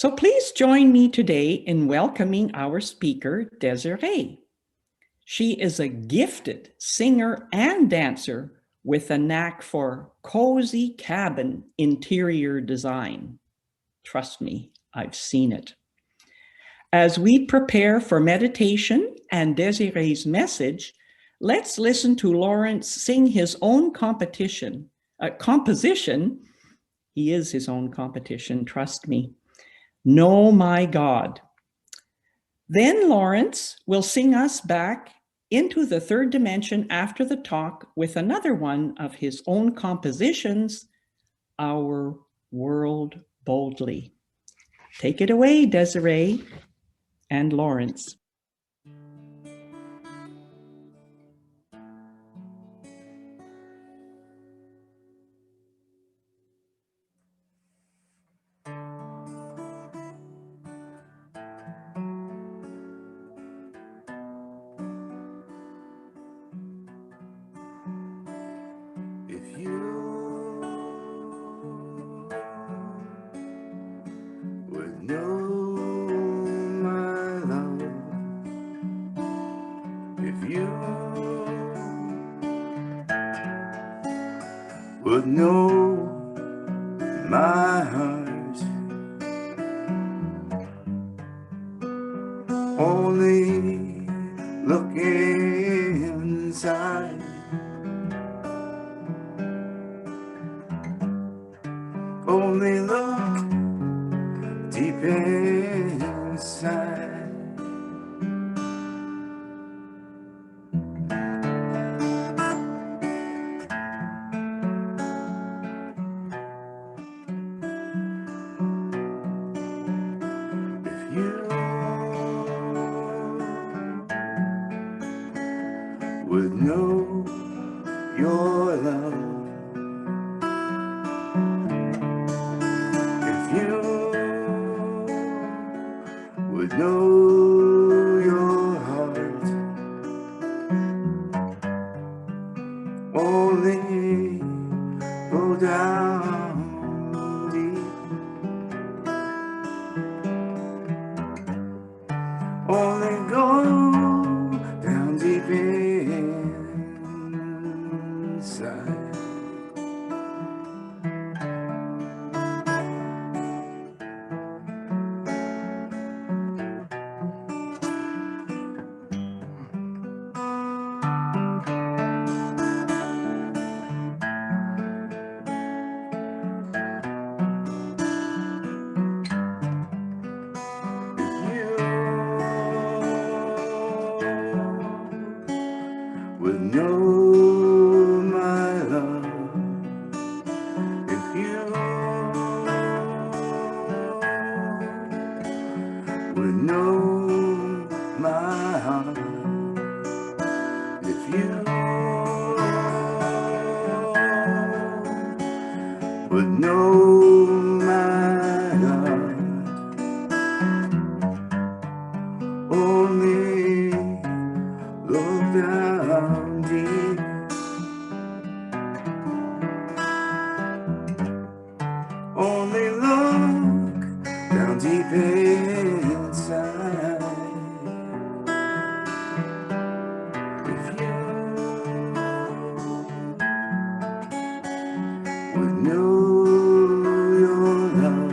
So please join me today in welcoming our speaker, Desiree. She is a gifted singer and dancer with a knack for cozy cabin interior design. Trust me, I've seen it. As we prepare for meditation and Desiree's message, let's listen to Lawrence sing his own composition. He is his own competition, trust me. Know my God. Then Lawrence will sing us back into the third dimension after the talk with another one of his own compositions, Our World Boldly. Take it away, Desiree and Lawrence. If you would know my love, if you would know my heart, only look inside, only look deep inside. If you would know your love, if you would know your heart, only go down deep, only go down deep inside. Would know my love, if you would know my heart, if you would know my love, only look down deep, only look down deep inside. If you would know your love,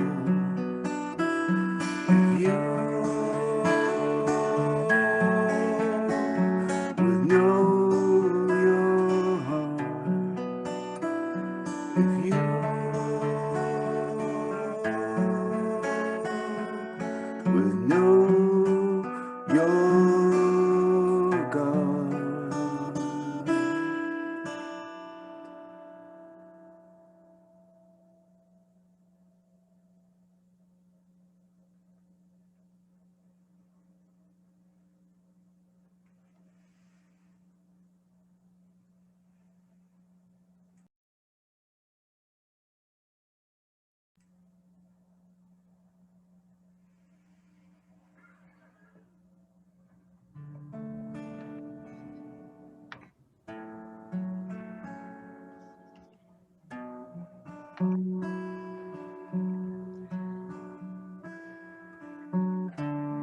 if you would know your heart, if you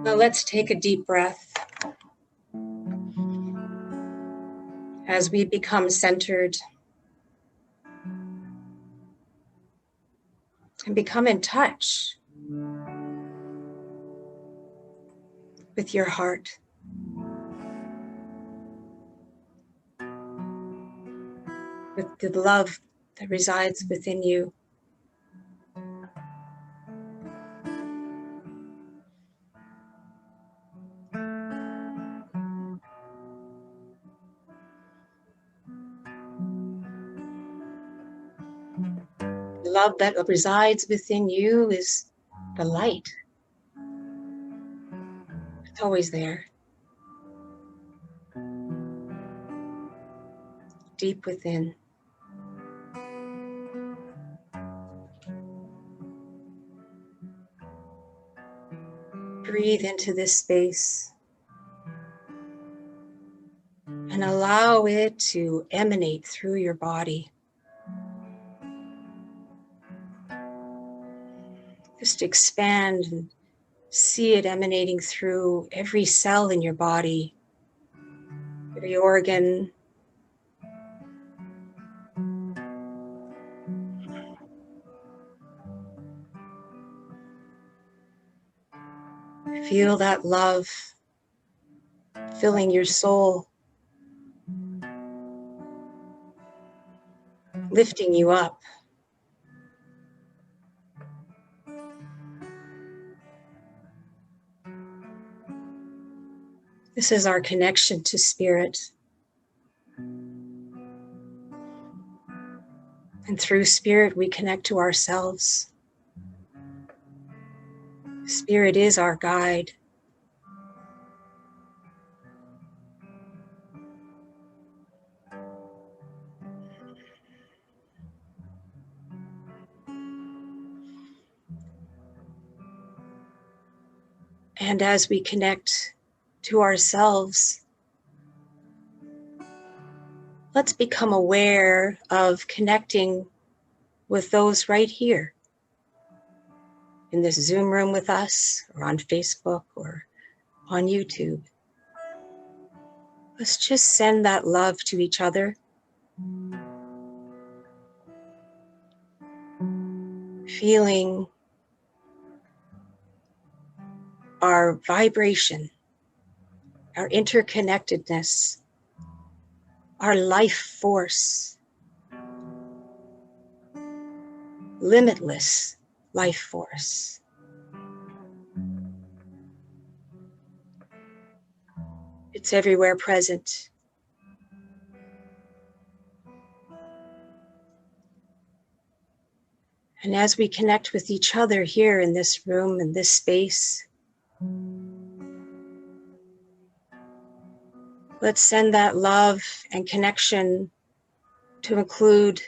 Now let's take a deep breath as we become centered and become in touch with your heart. With the love that resides within you. The love that resides within you is the light. It's always there. Deep within. Breathe into this space and allow it to emanate through your body. Just expand and see it emanating through every cell in your body, every organ. Feel that love filling your soul, lifting you up. This is our connection to spirit. And through spirit, we connect to ourselves. Spirit is our guide. And as we connect to ourselves, let's become aware of connecting with those right here in this Zoom room with us, or on Facebook, or on YouTube. Let's just send that love to each other. Feeling our vibration, our interconnectedness, our life force, limitless life force. It's everywhere present. And as we connect with each other here in this room, in this space, let's send that love and connection to include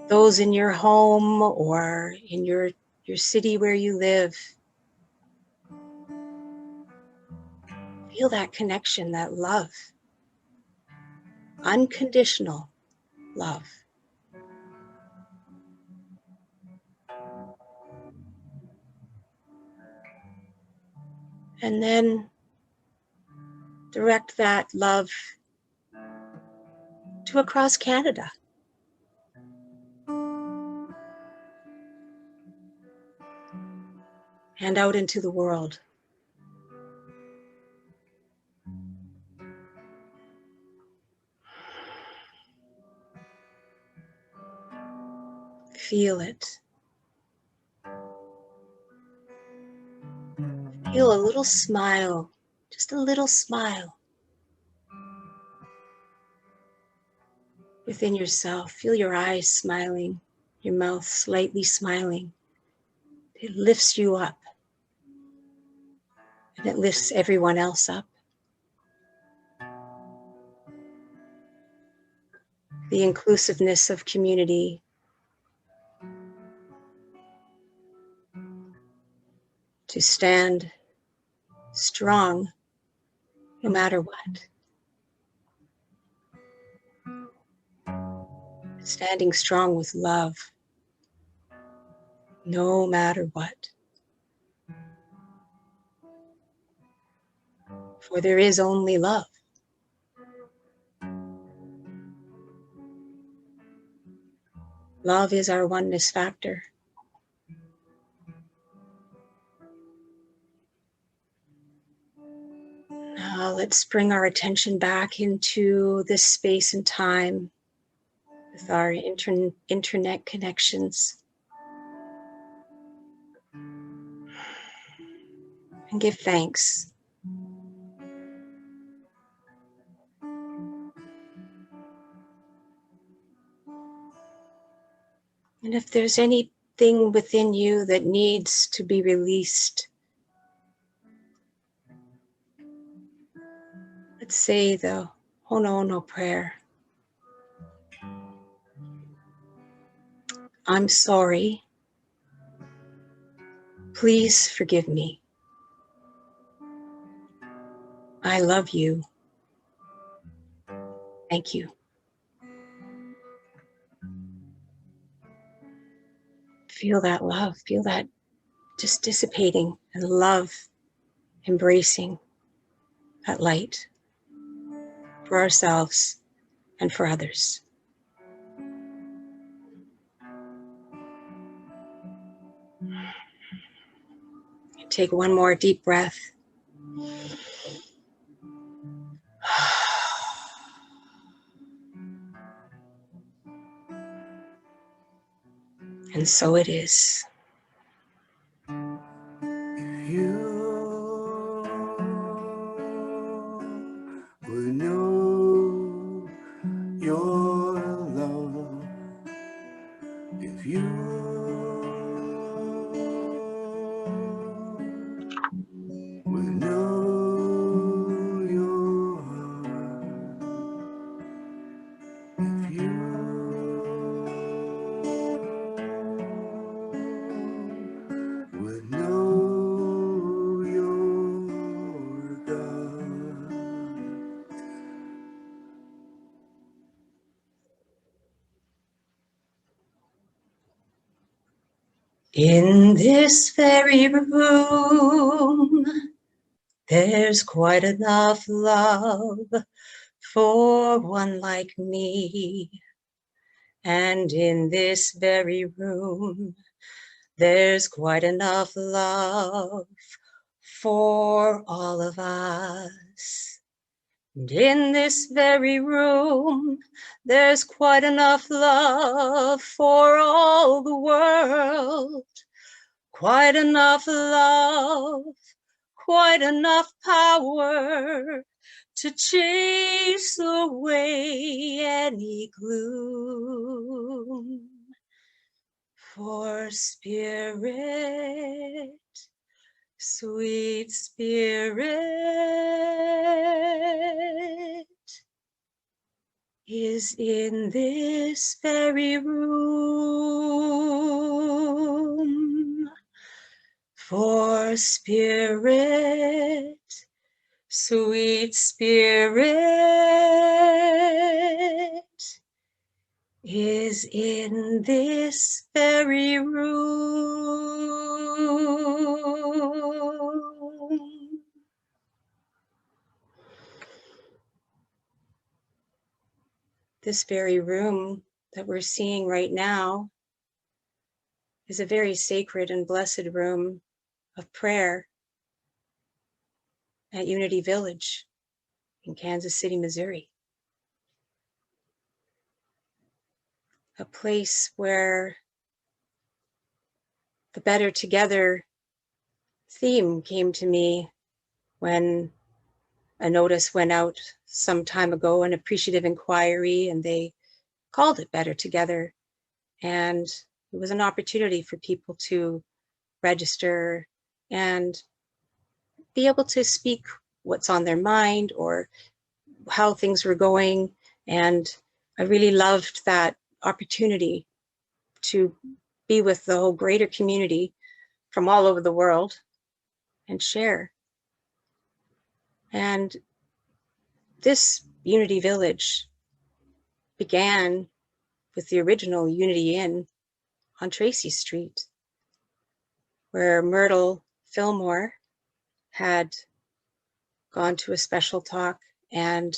those in your home or in your city where you live. Feel that connection, that love, unconditional love. And then direct that love to across Canada. And out into the world. Feel it. Feel a little smile, just a little smile within yourself. Feel your eyes smiling, your mouth slightly smiling. It lifts you up, and it lifts everyone else up. The inclusiveness of community. To stand strong no matter what. Standing strong with love no matter what. for there is only love. Love is our oneness factor. Now let's bring our attention back into this space and time with our internet connections. And give thanks. And if there's anything within you that needs to be released, let's say the Ho'oponopono prayer. I'm sorry. Please forgive me. I love you. Thank you. Feel that love, feel that just dissipating, and love embracing that light for ourselves and for others. Take one more deep breath. And so it is. If you would know your love, if you would know your heart, if you would know your God. In this very room, there's quite enough love for one like me. And in this very room, there's quite enough love for all of us. And in this very room, there's quite enough love for all the world. Quite enough love, quite enough power to chase away any gloom. For spirit, sweet spirit, is in this very room. For spirit, sweet spirit, is in this very room. This very room that we're seeing right now is a very sacred and blessed room of prayer at Unity Village in Kansas City, Missouri. A place where the Better Together theme came to me when a notice went out some time ago, an appreciative inquiry, and they called it Better Together. And it was an opportunity for people to register and be able to speak what's on their mind or how things were going. And I really loved that opportunity to be with the whole greater community from all over the world and share. And this Unity Village began with the original Unity Inn on Tracy Street, where Myrtle Fillmore had gone to a special talk and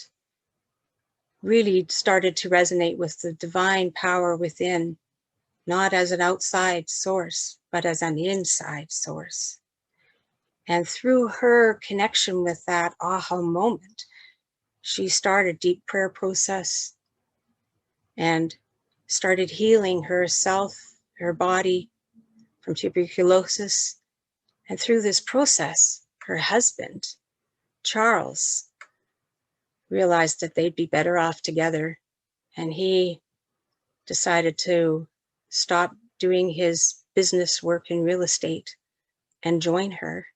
really started to resonate with the divine power within, not as an outside source, but as an inside source. And through her connection with that aha moment, she started a deep prayer process and started healing herself, her body from tuberculosis. And through this process, her husband, Charles, realized that they'd be better off together. And he decided to stop doing his business work in real estate and join her.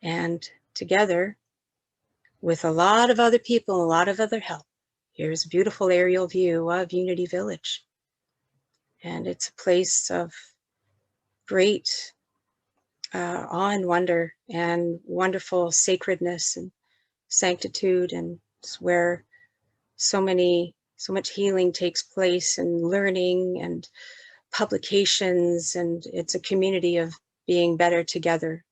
And together, with a lot of other people, a lot of other help, here's a beautiful aerial view of Unity Village. And it's a place of great awe and wonder and wonderful sacredness and sanctitude, and it's where so much healing takes place, and learning and publications, and it's a community of being better together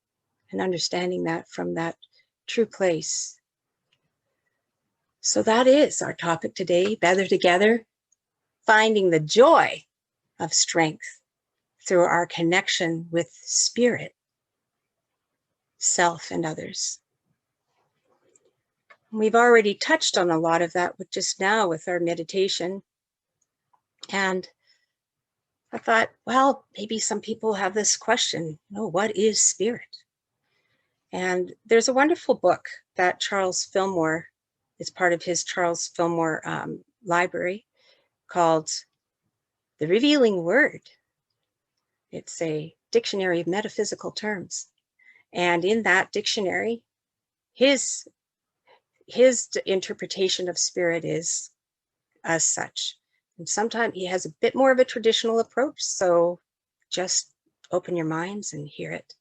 and understanding that from that true place. So that is our topic today, Better Together, finding the joy of strength through our connection with spirit, self, and others. We've already touched on a lot of that with just now with our meditation. And I thought, well, maybe some people have this question, what is spirit? And there's a wonderful book that Charles Fillmore, is part of his Charles Fillmore library, called The Revealing Word. It's a dictionary of metaphysical terms. And in that dictionary, his interpretation of spirit is as such. And sometimes he has a bit more of a traditional approach, so just open your minds and hear it.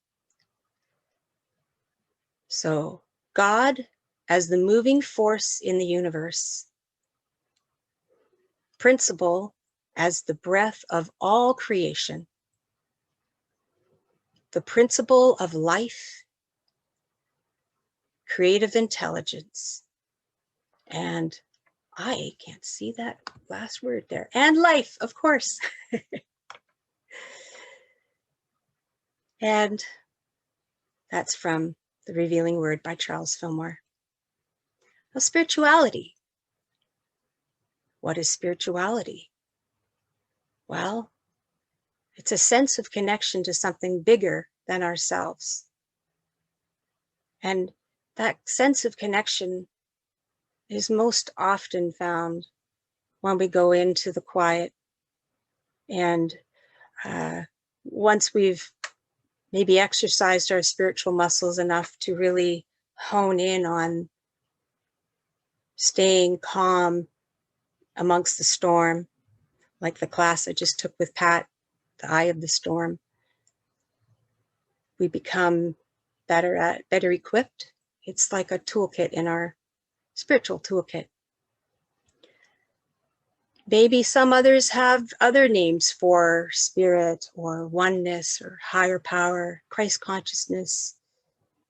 So, God as the moving force in the universe, principle as the breath of all creation, the principle of life, creative intelligence, and I can't see that last word there, and life, of course. And that's from The Revealing Word by Charles Fillmore. Now, spirituality. What is spirituality? Well, it's a sense of connection to something bigger than ourselves. And that sense of connection is most often found when we go into the quiet. And once we've maybe exercised our spiritual muscles enough to really hone in on staying calm amongst the storm, like the class I just took with Pat, the eye of the storm, we become better equipped. It's like a toolkit in our spiritual toolkit. Maybe some others have other names for spirit or oneness or higher power, Christ consciousness,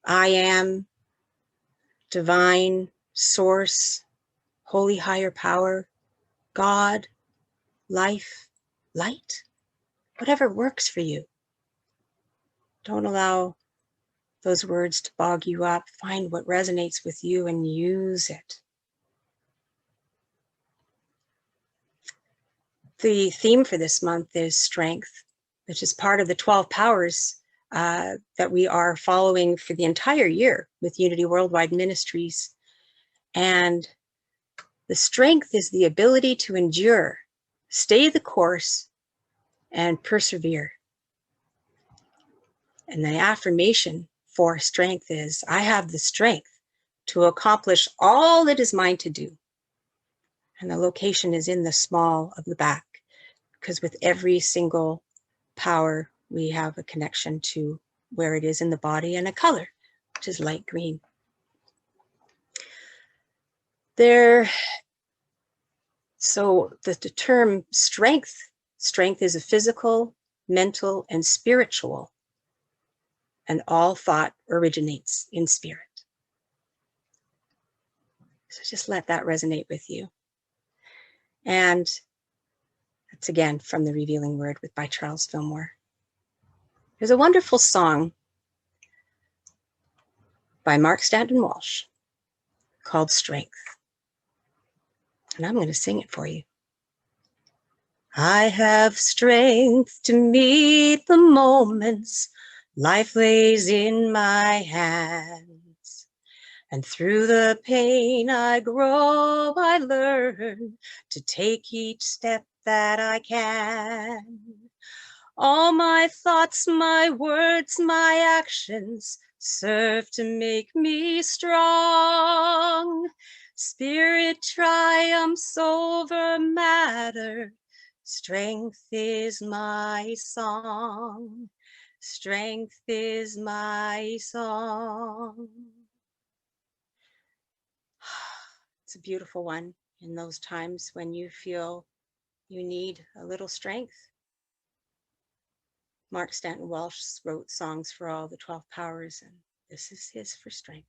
I am, divine, source, holy higher power, God, life, light, whatever works for you. Don't allow those words to bog you up. Find what resonates with you and use it. The theme for this month is strength, which is part of the 12 powers that we are following for the entire year with Unity Worldwide Ministries. And the strength is the ability to endure, stay the course, and persevere. And the affirmation for strength is, I have the strength to accomplish all that is mine to do. And the location is in the small of the back, because with every single power, we have a connection to where it is in the body and a color, which is light green. So the term strength is a physical, mental, and spiritual, and all thought originates in spirit. So just let that resonate with you. And that's again from The Revealing Word by Charles Fillmore. There's a wonderful song by Mark Stanton Walsh called Strength. And I'm going to sing it for you. I have strength to meet the moments life lays in my hands. And through the pain I grow, I learn to take each step that I can. All my thoughts, my words, my actions serve to make me strong. Spirit triumphs over matter. Strength is my song. Strength is my song. It's a beautiful one in those times when you feel you need a little strength. Mark Stanton Walsh wrote songs for all the 12 powers, and this is his for strength.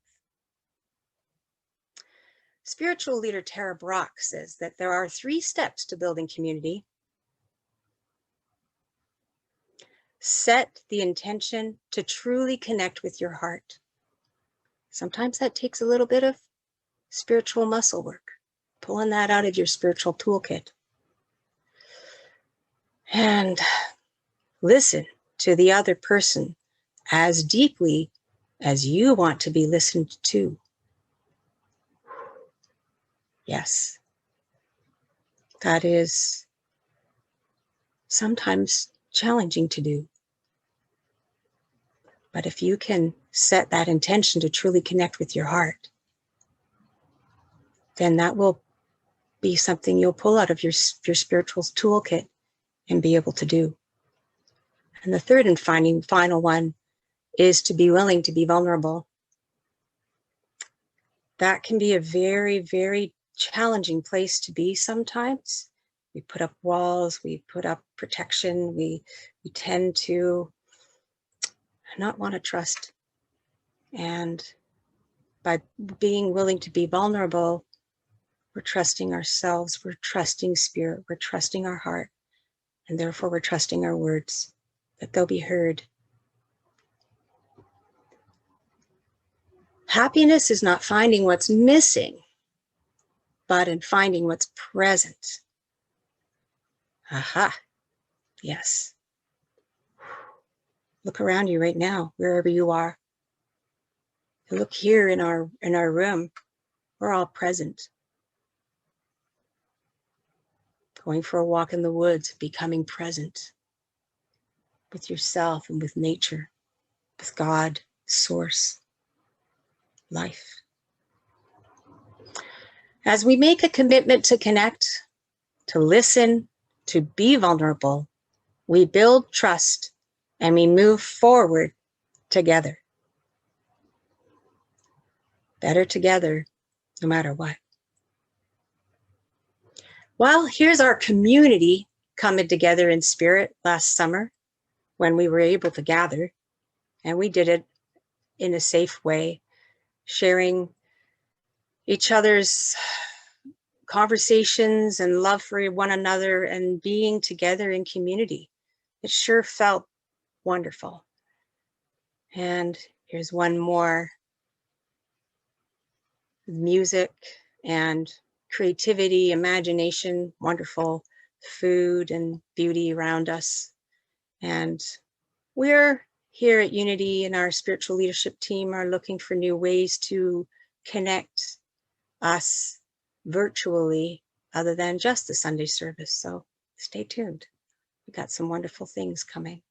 Spiritual leader Tara Brach says that there are 3 steps to building community. Set the intention to truly connect with your heart. Sometimes that takes a little bit of spiritual muscle work, pulling that out of your spiritual toolkit. And listen to the other person as deeply as you want to be listened to. Yes, that is sometimes challenging to do. But if you can set that intention to truly connect with your heart, then that will be something you'll pull out of your spiritual toolkit and be able to do. And the third and final one is to be willing to be vulnerable. That can be a very, very challenging place to be sometimes. We put up walls, we put up protection, we tend to not want to trust. And by being willing to be vulnerable, we're trusting ourselves, we're trusting spirit, we're trusting our heart, and therefore we're trusting our words, that they'll be heard. Happiness is not finding what's missing, but in finding what's present. Aha, yes. Look around you right now, wherever you are. Look here in our room, we're all present. Going for a walk in the woods, becoming present with yourself and with nature, with God, source, life. As we make a commitment to connect, to listen, to be vulnerable, we build trust and we move forward together. Better together, no matter what. Well, here's our community coming together in spirit last summer when we were able to gather, and we did it in a safe way, sharing each other's conversations and love for one another and being together in community. It sure felt wonderful. And here's one more. Music and creativity, imagination, wonderful food and beauty around us. And we're here at Unity and our spiritual leadership team are looking for new ways to connect us virtually other than just the Sunday service. So stay tuned. We've got some wonderful things coming.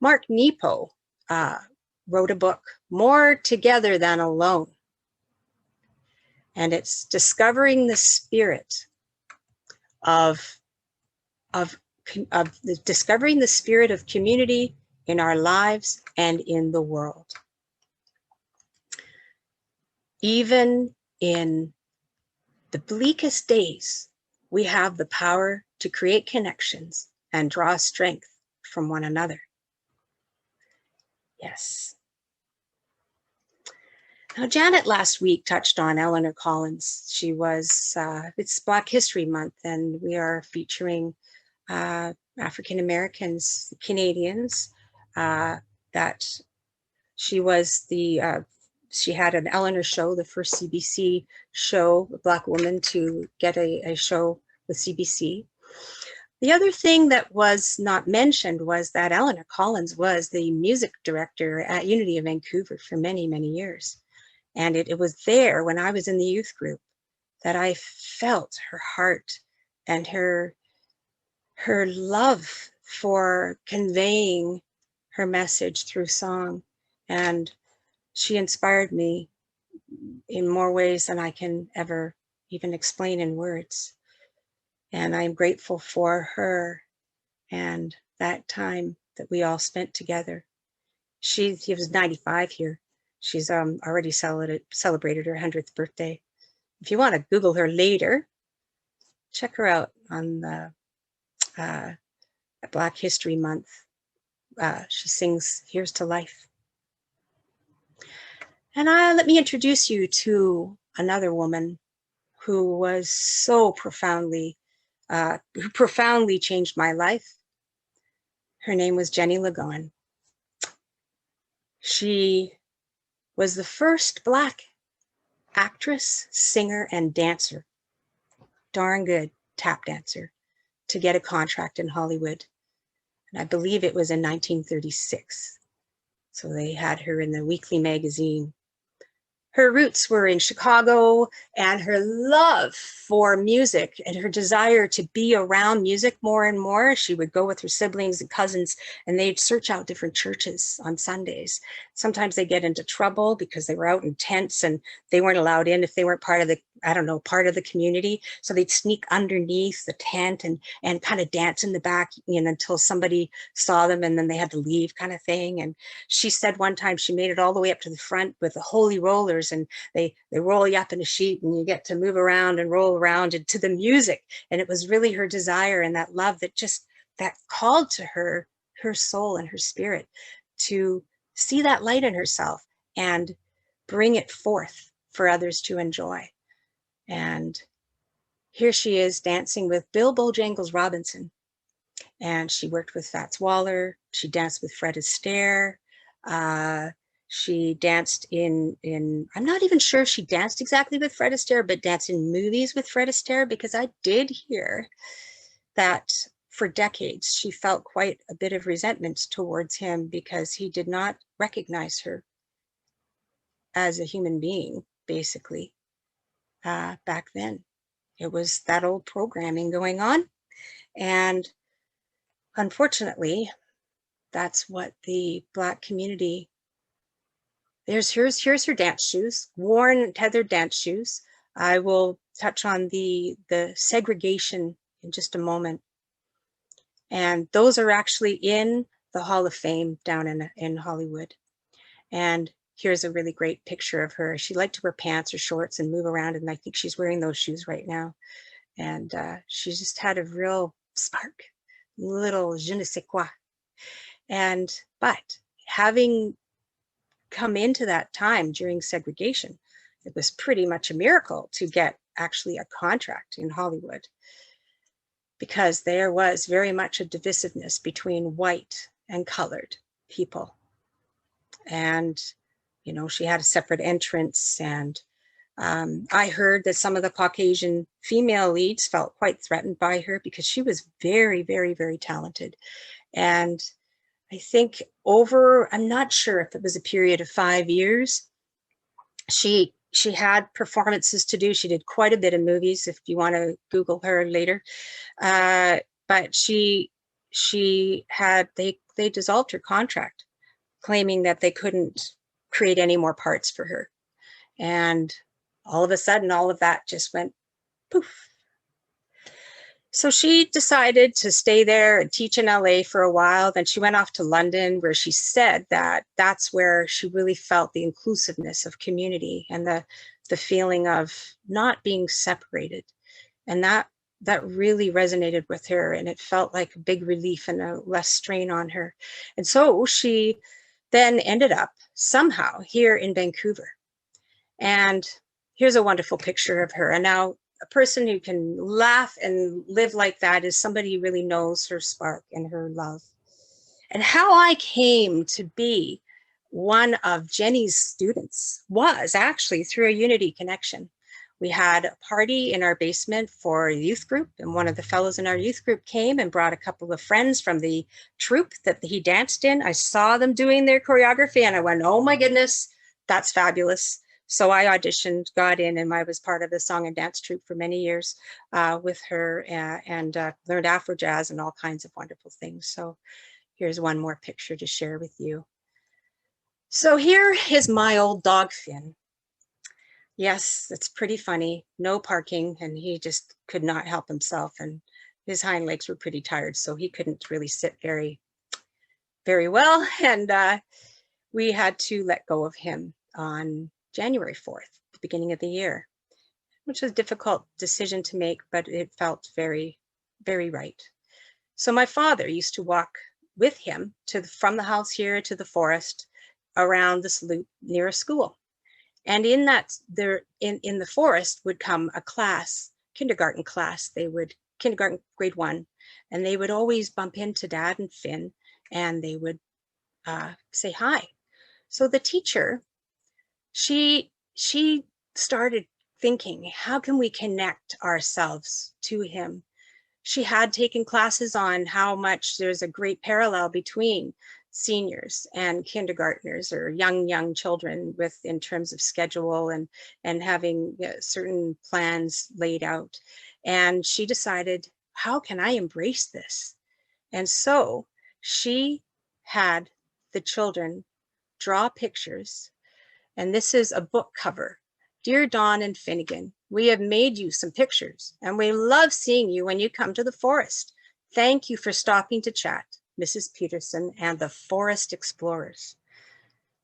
Mark Nepo wrote a book, More Together Than Alone. And it's discovering the spirit discovering the spirit of community in our lives and in the world. Even in the bleakest days, we have the power to create connections and draw strength from one another. Yes. Now, Janet last week touched on Eleanor Collins. She was, it's Black History Month, and we are featuring African Americans, Canadians, that she was she had an Eleanor show, the first CBC show, a Black woman to get a show with CBC. The other thing that was not mentioned was that Eleanor Collins was the music director at Unity of Vancouver for many, many years. And it was there when I was in the youth group that I felt her heart and her love for conveying her message through song. And she inspired me in more ways than I can ever even explain in words. And I'm grateful for her and that time that we all spent together. She was 95 here. She's already celebrated her 100th birthday. If you want to Google her later, check her out on the Black History Month. She sings Here's to Life. And let me introduce you to another woman who was so profoundly, who profoundly changed my life. Her name was Jenny Lagon. She was the first Black actress, singer, and dancer, darn good tap dancer, to get a contract in Hollywood. And I believe it was in 1936. So they had her in the weekly magazine. Her roots were in Chicago, and her love for music and her desire to be around music more and more. She would go with her siblings and cousins, and they'd search out different churches on Sundays. Sometimes they get into trouble because they were out in tents and they weren't allowed in if they weren't part of the, part of the community. So they'd sneak underneath the tent and kind of dance in the back, until somebody saw them, and then they had to leave, kind of thing. And she said one time she made it all the way up to the front with the holy rollers, and they roll you up in a sheet and you get to move around and roll around to the music. And it was really her desire and that love that called to her soul and her spirit to see that light in herself and bring it forth for others to enjoy. And here she is dancing with Bill Bojangles Robinson. And she worked with Fats Waller. She danced with Fred Astaire. She danced in, I'm not even sure if she danced exactly with Fred Astaire, but danced in movies with Fred Astaire, because I did hear that for decades she felt quite a bit of resentment towards him because he did not recognize her as a human being, basically, back then. It was that old programming going on. And unfortunately, that's what the Black community, here's her dance shoes, worn tethered dance shoes. I will touch on the segregation in just a moment. And those are actually in the Hall of Fame down in Hollywood. And here's a really great picture of her. She liked to wear pants or shorts and move around, and I think she's wearing those shoes right now. And she just had a real spark, little je ne sais quoi. But having come into that time during segregation, it was pretty much a miracle to get actually a contract in Hollywood, because there was very much a divisiveness between white and colored people. And, she had a separate entrance. And I heard that some of the Caucasian female leads felt quite threatened by her because she was very, very, very talented. And I think I'm not sure if it was a period of 5 years, she had performances to do. She did quite a bit of movies, if you want to Google her later. But they dissolved her contract, claiming that they couldn't create any more parts for her. And all of a sudden, all of that just went poof. So she decided to stay there and teach in LA for a while. Then she went off to London, where she said that that's where she really felt the inclusiveness of community and the feeling of not being separated. And that really resonated with her, and it felt like a big relief and a less strain on her. And so she then ended up somehow here in Vancouver. And here's a wonderful picture of her. And now a person who can laugh and live like that is somebody who really knows her spark and her love. And how I came to be one of Jenny's students was actually through a Unity connection. We had a party in our basement for a youth group, and one of the fellows in our youth group came and brought a couple of friends from the troupe that he danced in. I saw them doing their choreography and I went, oh my goodness, that's fabulous. So I auditioned, got in, and I was part of the song and dance troupe for many years with her, and learned Afro jazz and all kinds of wonderful things. So here's one more picture to share with you. So here is my old dog, Finn. Yes, it's pretty funny. No parking, and he just could not help himself, and his hind legs were pretty tired, so he couldn't really sit very, very well. And we had to let go of him on January 4th, the beginning of the year, which was a difficult decision to make, but it felt very, very right. So my father used to walk with him from the house here to the forest around this loop near a school. And in that, in the forest would come a class, kindergarten class. They would, kindergarten grade 1, and they would always bump into Dad and Finn, and they would say hi. So the teacher, she started thinking, how can we connect ourselves to him? She had taken classes on how much there's a great parallel between seniors and kindergartners or young children with in terms of schedule and having certain plans laid out. And she decided, how can I embrace this? And so she had the children draw pictures, and this is a book cover. Dear Dawn and Finnegan, we have made you some pictures, and we love seeing you when you come to the forest. Thank you for stopping to chat, Mrs. Peterson and the Forest Explorers.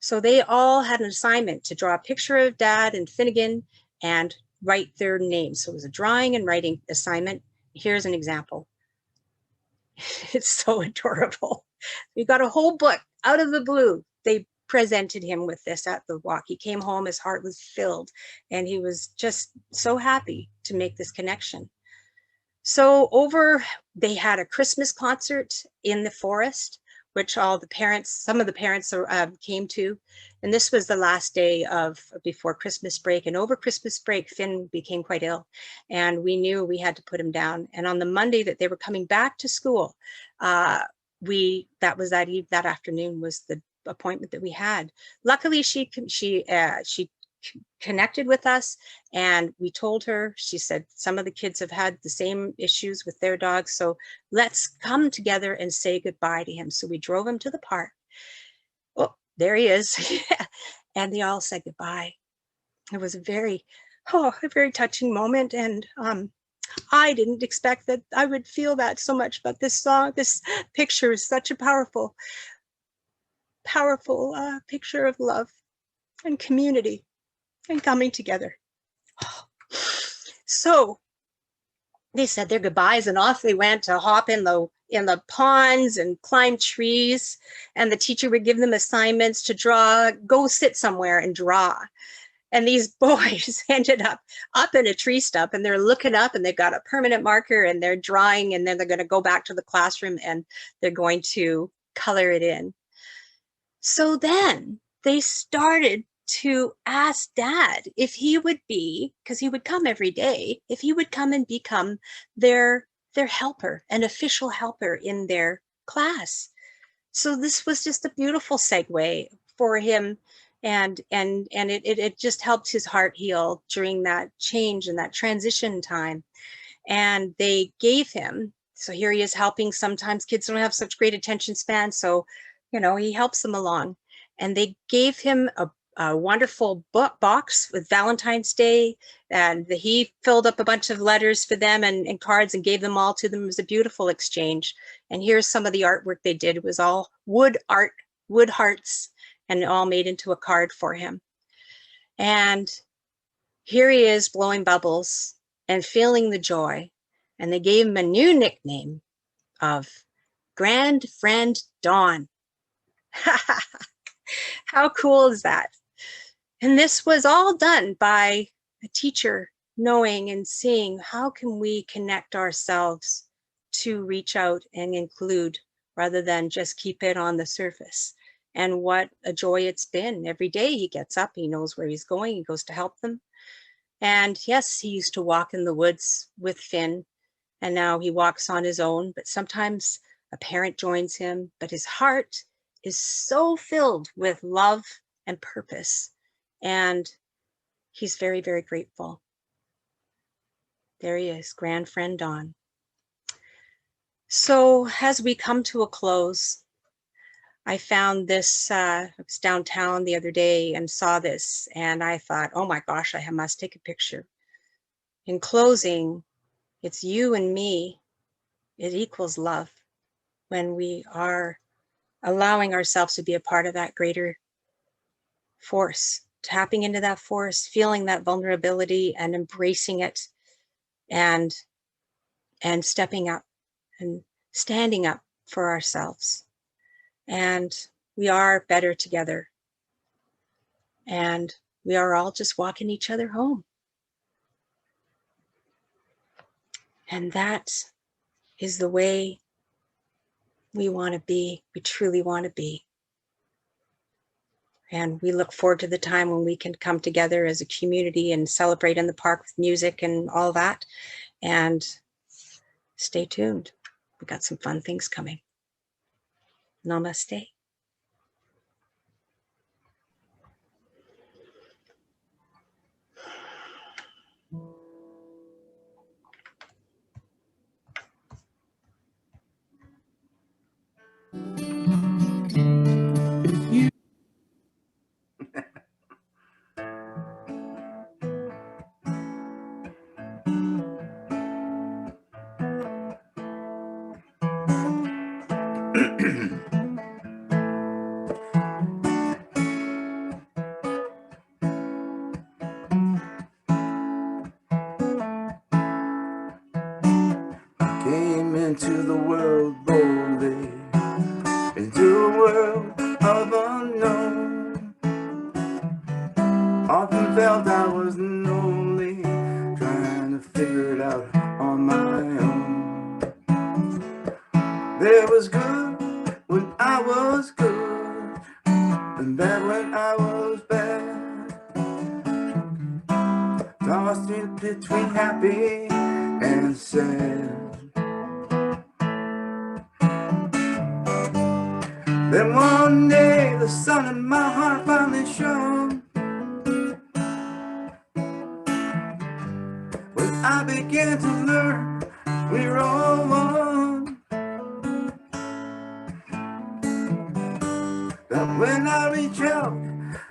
So they all had an assignment to draw a picture of Dad and Finnegan and write their names. So it was a drawing and writing assignment. Here's an example. It's so adorable. We got a whole book out of the blue. They presented him with this at the walk. He came home, his heart was filled, and he was just so happy to make this connection. So they had a Christmas concert in the forest, which all the parents, some of the parents came to. And this was the last day before Christmas break. And over Christmas break, Finn became quite ill, and we knew we had to put him down. And on the Monday that they were coming back to school, that afternoon was the appointment that we had. Luckily, she connected with us, and we told her, she said, some of the kids have had the same issues with their dogs, so let's come together and say goodbye to him. So we drove him to the park. Oh, there he is. And they all said goodbye. It was a very touching moment. And I didn't expect that I would feel that so much, but this picture is such a powerful picture of love and community and coming together. So they said their goodbyes, and off they went to hop in the ponds and climb trees. And the teacher would give them assignments to draw, go sit somewhere and draw. And these boys ended up in a tree stump, and they're looking up, and they've got a permanent marker, and they're drawing, and then they're going to go back to the classroom and they're going to color it in. So then they started to ask Dad if he would be, because he would come every day, if he would come and become their helper, an official helper in their class. So this was just a beautiful segue for him, and it just helped his heart heal during that change and that transition time. And they gave him, so here he is helping. Sometimes kids don't have such great attention span, so he helps them along. And they gave him a wonderful box with Valentine's Day, and he filled up a bunch of letters for them and cards and gave them all to them. It was a beautiful exchange. And here's some of the artwork they did. It was all wood hearts, and all made into a card for him. And here he is blowing bubbles and feeling the joy. And they gave him a new nickname of Grand Friend Dawn. How cool is that? And this was all done by a teacher knowing and seeing how can we connect ourselves to reach out and include rather than just keep it on the surface. And what a joy it's been. Every day he gets up, he knows where he's going, he goes to help them. And yes, he used to walk in the woods with Finn, and now he walks on his own, but sometimes a parent joins him, but his heart is so filled with love and purpose. And he's very, very grateful. There he is, grand friend Don. So as we come to a close, I found this, I was downtown the other day and saw this, and I thought, oh my gosh, I must take a picture. In closing, it's you and me. It equals love when we are allowing ourselves to be a part of that greater force, tapping into that force, feeling that vulnerability and embracing it, and stepping up and standing up for ourselves. And we are better together. And we are all just walking each other home. And that is the way we want to be, we truly want to be. And we look forward to the time when we can come together as a community and celebrate in the park with music and all that. And stay tuned. We got some fun things coming. Namaste. Came into the world boldly, into a world of unknown. Often felt I was lonely, trying to figure it out on my own. There was good when I was good, and bad when I was bad. Tossed in between happy and sad. Then one day the sun in my heart finally shone, when I began to learn we're all one. That when I reach out,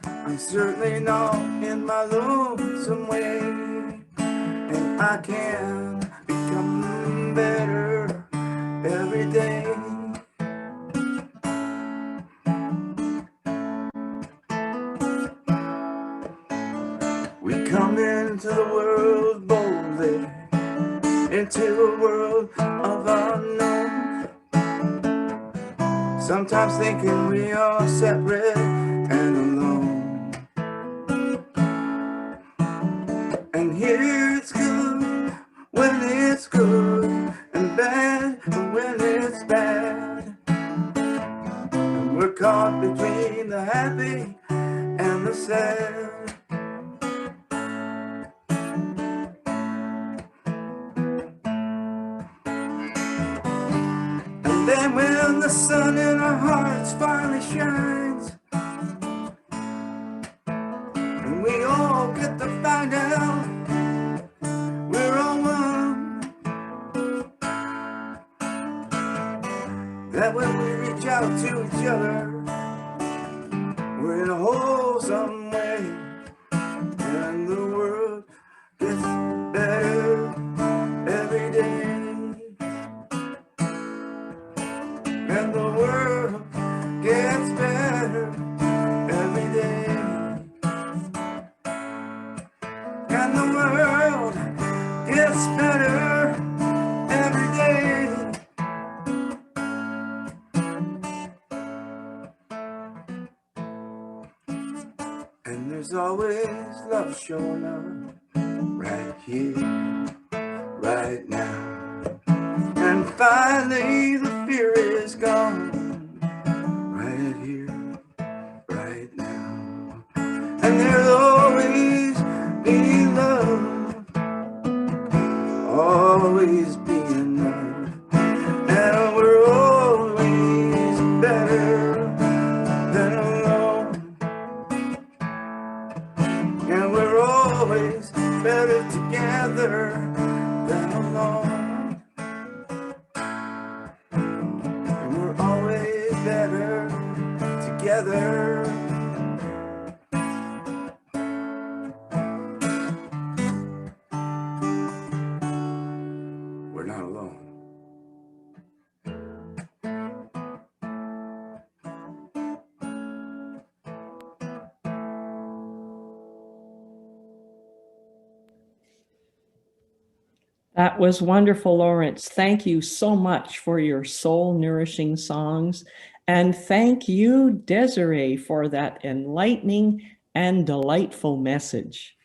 I'm certainly not in my lonesome way, and I can become better every day. We come into the world boldly, into a world of unknown. Sometimes thinking we are separate and alone. And here it's good when it's good, and bad when it's bad. And we're caught between the happy and the sad. And then when the sun in our hearts finally shines, and we all get to find out we're all one, that when we reach out to each other, we're in a wholesome way, and the world gets better every day. And the world gets better every day. And the world gets better every day. And there's always love showing up right here, right now. And finally the fear is gone right here, right now. And there'll always be love, always be enough. And we're always better than alone. And we're always better together than alone. And we're always better together. We're not alone. That was wonderful, Lawrence. Thank you so much for your soul-nourishing songs. And thank you, Desiree, for that enlightening and delightful message.